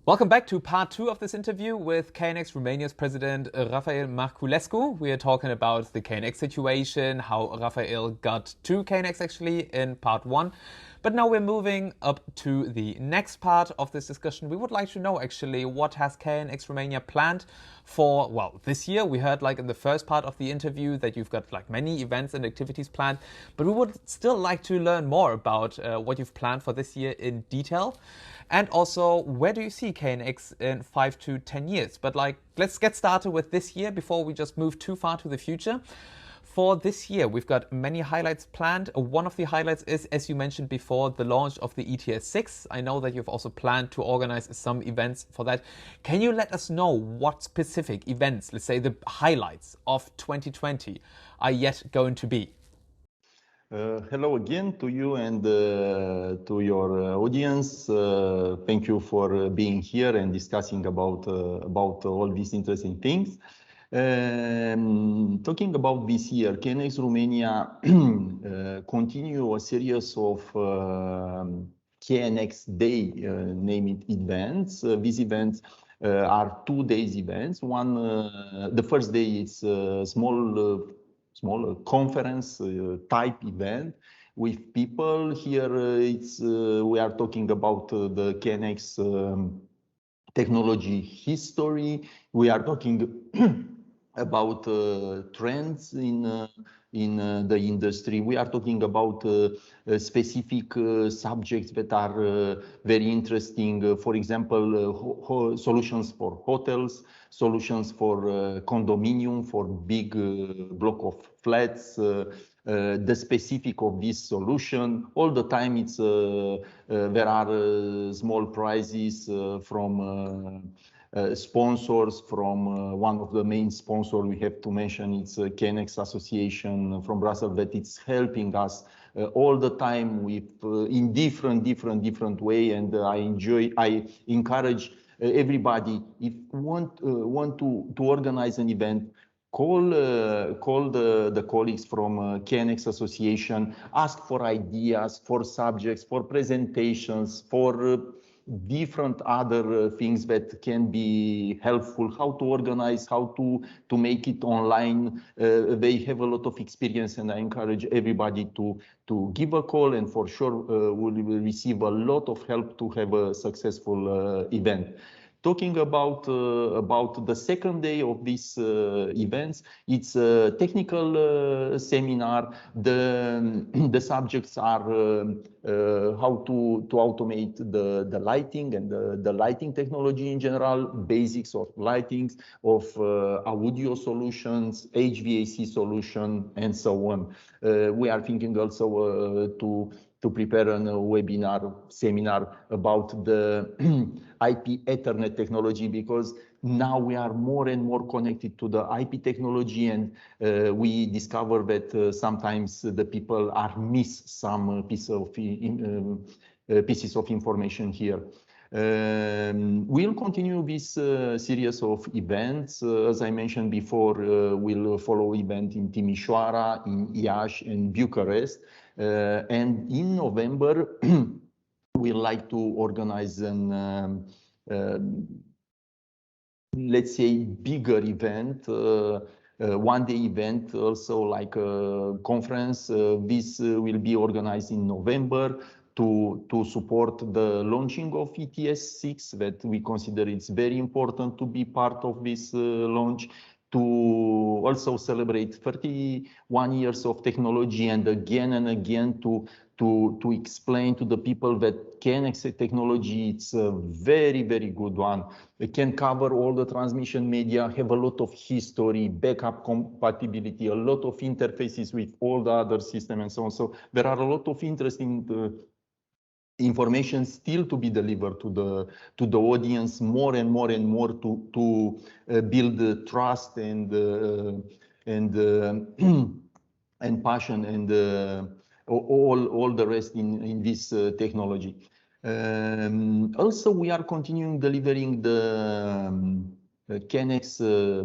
Welcome back to part 2 of this interview with KNX Romania's president, Rafael Marculescu. We are talking about the KNX situation, how Rafael got to KNX actually in part 1. But now we're moving up to the next part of this discussion. We would like to know actually what has KNX Romania planned for, well, this year. We heard like in the first part of the interview that you've got like many events and activities planned, but we would still like to learn more about what you've planned for this year in detail. And also, where do you see KNX in 5 to 10 years? But like, let's get started with this year before we just move too far to the future. For this year, we've got many highlights planned. One of the highlights is, as you mentioned before, the launch of the ETS6. I know that you've also planned to organize some events for that. Can you let us know what specific events, let's say the highlights of 2020, are yet going to be? Hello again to you and to your audience. Thank you for being here and discussing about all these interesting things. Talking about this year, KNX Romania continue a series of KNX Day named events. These events are 2 days events. One, the first day is small conference type event with people. Here we are talking about the KNX technology history. We are talking about trends in the industry. We are talking about specific subjects that are very interesting. For example, solutions for hotels, solutions for condominium, for big block of flats. The specific of this solution. All the time, it's there are small prizes from sponsors. From one of the main sponsors we have to mention, it's KNX Association from Brussels, that it's helping us all the time with in different way. And I encourage everybody, if want to organize an event, call the colleagues from KNX Association, ask for ideas, for subjects, for presentations, for different other things that can be helpful, how to organize, how to make it online. They have a lot of experience, and I encourage everybody to give a call, and for sure we will receive a lot of help to have a successful event. Talking about the second day of these events, it's a technical seminar. The subjects are how to automate the lighting and the lighting technology in general, basics of lighting, of audio solutions, HVAC solution, and so on. We are thinking also to prepare a webinar seminar about the IP Ethernet technology, because now we are more and more connected to the IP technology, and we discover that sometimes the people are miss some pieces of information here. We'll continue this series of events. As I mentioned before, we'll follow event in Timișoara, in Iași, and Bucharest. And in November, we like to organize an, let's say, bigger event, one-day event, also like a conference. This will be organized in November to support the launching of ETS6, that we consider it's very important to be part of this launch, to also celebrate 31 years of technology, and again to explain to the people that KNX technology, it's a very good one. It can cover all the transmission media, have a lot of history, backup compatibility, a lot of interfaces with all the other systems, and so on. So there are a lot of interesting information still to be delivered to the audience, more and more to build trust and passion and all the rest in this technology. Also, we are continuing delivering the KNX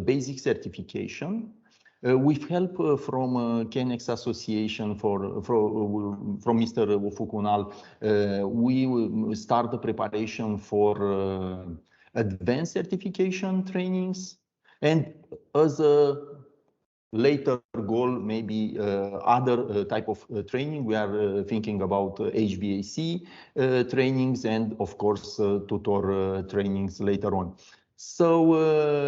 basic certification. With help from KNX Association from Mr. Fukunal, we start the preparation for advanced certification trainings, and as a later goal, maybe other type of training. We are thinking about HVAC trainings and, of course, tutor trainings later on. So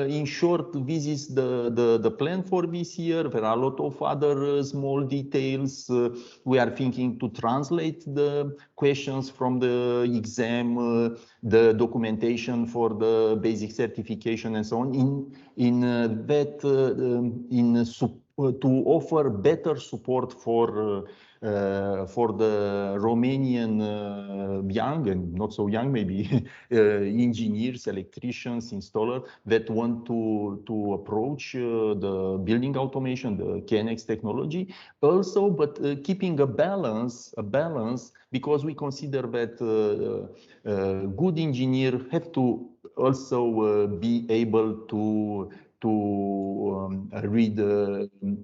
in short, this is the plan for this year. There are a lot of other small details. We are thinking to translate the questions from the exam, the documentation for the basic certification and so on, to offer better support for the Romanian young and not so young, maybe engineers, electricians, installers that want to approach the building automation, the KNX technology also, but keeping a balance, because we consider that good engineers have to also be able to read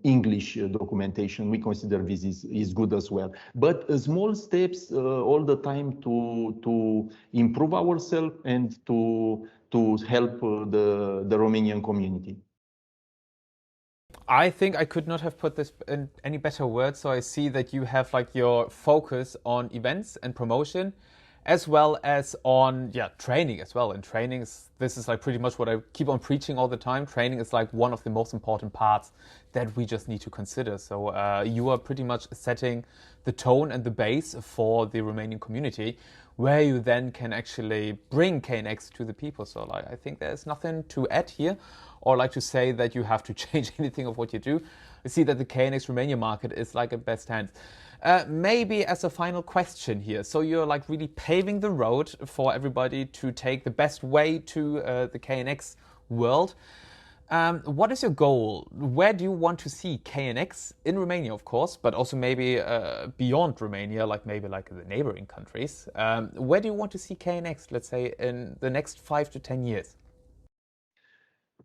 English documentation. We consider this is good as well. But small steps all the time to improve ourselves and to help the Romanian community. I think I could not have put this in any better words. So I see that you have like your focus on events and promotion, as well as on training as well. And trainings, this is like pretty much what I keep on preaching all the time. Training is like one of the most important parts that we just need to consider. So you are pretty much setting the tone and the base for the Romanian community, where you then can actually bring KNX to the people. So like, I think there's nothing to add here, or like to say that you have to change anything of what you do. I see that the KNX Romania market is like in best hands. Maybe as a final question here, so you're like really paving the road for everybody to take the best way to the KNX world. What is your goal? Where do you want to see KNX in Romania, of course, but also maybe beyond Romania, like maybe like the neighboring countries? Where do you want to see KNX, let's say, in the next 5 to 10 years?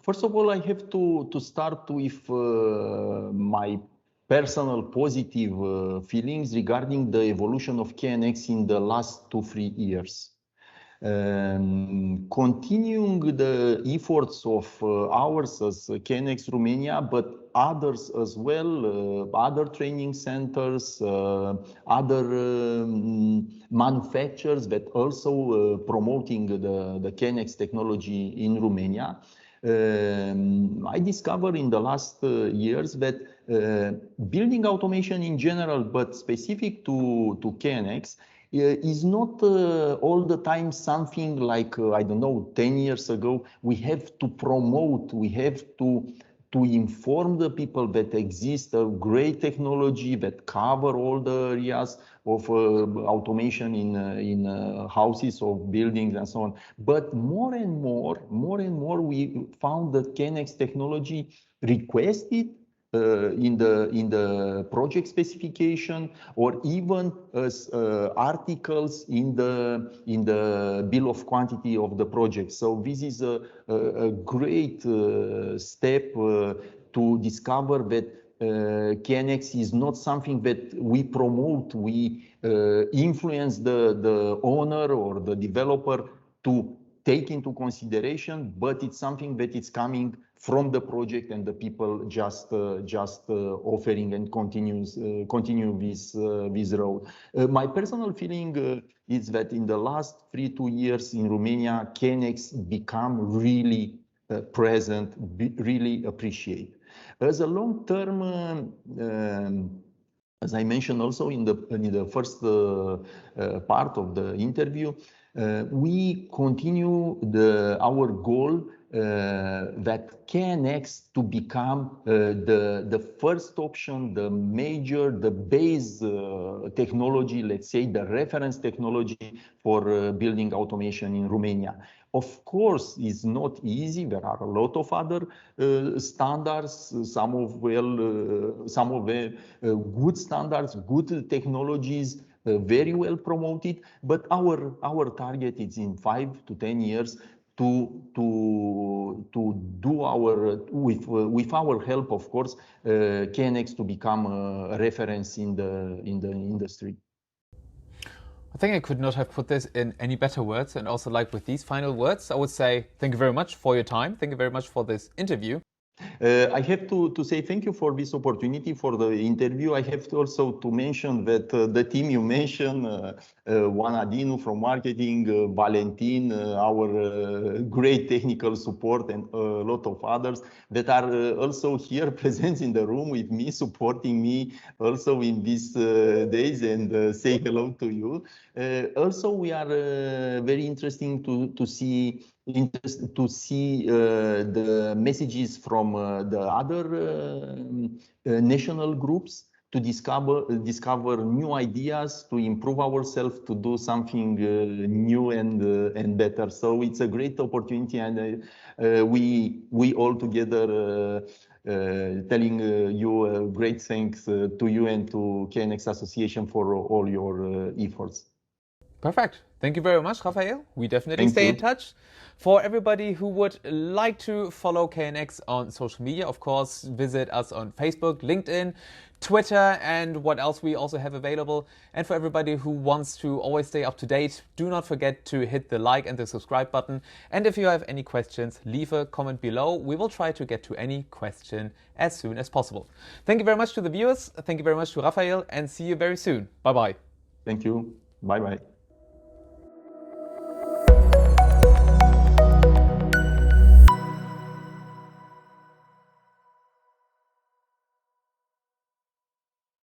First of all, I have to start with my personal positive feelings regarding the evolution of KNX in the last 2-3 years. Continuing the efforts of ours as KNX Romania, but others as well, other training centers, other manufacturers that also promoting the KNX technology in Romania. I discovered in the last years that building automation in general, but specific to KNX, is not all the time something like, I don't know, 10 years ago. We have to promote, we have to inform the people that exists a great technology that cover all the areas of automation in houses, of buildings and so on. But more and more, we found that KNX technology requested in the project specification, or even as articles in the bill of quantity of the project. So this is a great step to discover that KNX is not something that we promote, we influence the owner or the developer to take into consideration, but it's something that is coming from the project, and the people just offering and continue this road. My personal feeling is that in the last 2 years in Romania, KNX become really present, really appreciated. As a long term, as I mentioned also in the first part of the interview, we continue our goal that KNX to become the first option, the major, the base technology, let's say the reference technology for building automation in Romania. Of course, it's not easy. There are a lot of other standards, some of the good standards, good technologies, very well promoted. But our target is in 5 to 10 years to do our with our help, of course, KNX to become a reference in the industry. I think I could not have put this in any better words, and also like with these final words, I would say thank you very much for your time. Thank you very much for this interview. I have to say thank you for this opportunity for the interview. I have to also to mention that the team you mentioned, Juan Adinu from marketing, Valentin, our great technical support, and a lot of others that are also here present in the room with me, supporting me also in these days, and say hello to you. Also, we are very interesting to see the messages from the other national groups to discover new ideas, to improve ourselves, to do something new and better. So it's a great opportunity, and we all together telling you great thanks to you and to KNX Association for all your efforts. Perfect. Thank you very much, Rafael. We definitely stay in touch. For everybody who would like to follow KNX on social media, of course, visit us on Facebook, LinkedIn, Twitter, and what else we also have available. And for everybody who wants to always stay up to date, do not forget to hit the like and the subscribe button. And if you have any questions, leave a comment below. We will try to get to any question as soon as possible. Thank you very much to the viewers. Thank you very much to Rafael, and see you very soon. Bye-bye. Thank you. Bye-bye.